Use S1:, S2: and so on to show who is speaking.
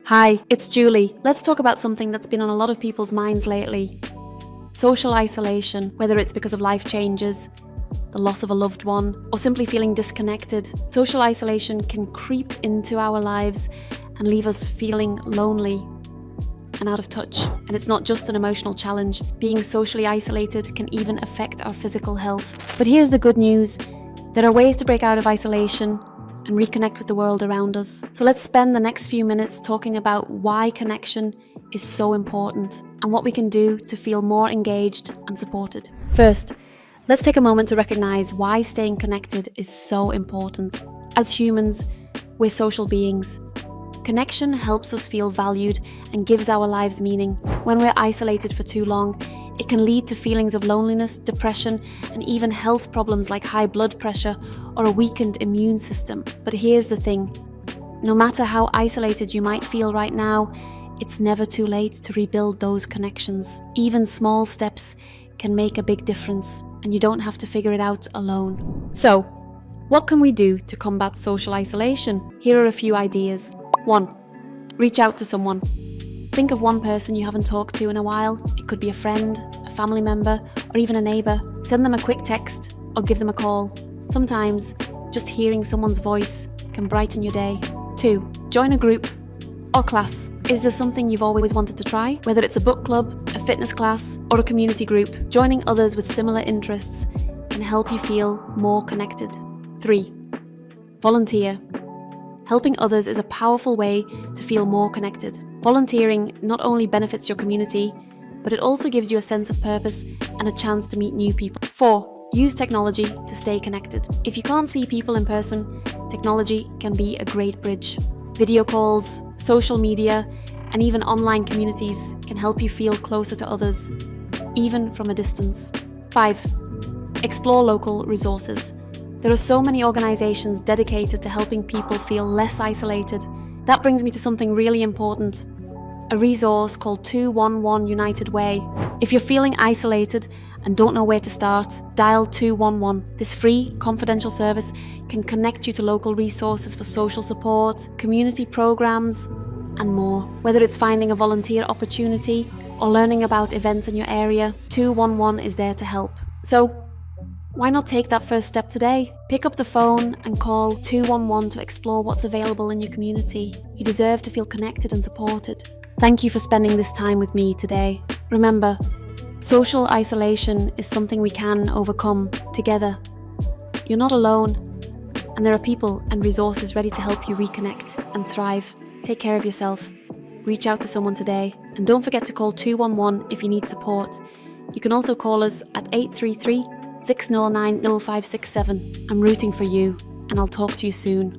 S1: Hi, it's Julie. Let's talk about something that's been on a lot of people's minds lately. Social isolation, whether it's because of life changes, the loss of a loved one, or simply feeling disconnected. Social isolation can creep into our lives and leave us feeling lonely and out of touch. And it's not just an emotional challenge. Being socially isolated can even affect our physical health. But here's the good news. There are ways to break out of isolation and reconnect with the world around us. So let's spend the next few minutes talking about why connection is so important and what we can do to feel more engaged and supported. First, let's take a moment to recognize why staying connected is so important. As humans, we're social beings. Connection helps us feel valued and gives our lives meaning. When we're isolated for too long, it can lead to feelings of loneliness, depression, and even health problems like high blood pressure or a weakened immune system. But here's the thing. No matter how isolated you might feel right now, it's never too late to rebuild those connections. Even small steps can make a big difference, and you don't have to figure it out alone. So, what can we do to combat social isolation? Here are a few ideas. 1. Reach out to someone. Think of one person you haven't talked to in a while. It could be a friend, a family member, or even a neighbour. Send them a quick text or give them a call. Sometimes, just hearing someone's voice can brighten your day. 2. Join a group or class. Is there something you've always wanted to try? Whether it's a book club, a fitness class, or a community group, joining others with similar interests can help you feel more connected. 3. Volunteer. Helping others is a powerful way to feel more connected. Volunteering not only benefits your community, but it also gives you a sense of purpose and a chance to meet new people. 4. Use technology to stay connected. If you can't see people in person, technology can be a great bridge. Video calls, social media, and even online communities can help you feel closer to others, even from a distance. 5. Explore local resources. There are so many organizations dedicated to helping people feel less isolated. That brings me to something really important, a resource called 211 United Way. If you're feeling isolated and don't know where to start, dial 211. This free, confidential service can connect you to local resources for social support, community programs, and more. Whether it's finding a volunteer opportunity or learning about events in your area, 211 is there to help. So, why not take that first step today? Pick up the phone and call 211 to explore what's available in your community. You deserve to feel connected and supported. Thank you for spending this time with me today. Remember, social isolation is something we can overcome together. You're not alone, and there are people and resources ready to help you reconnect and thrive. Take care of yourself. Reach out to someone today, and don't forget to call 211 if you need support. You can also call us at 833-609-0567. I'm rooting for you, and I'll talk to you soon.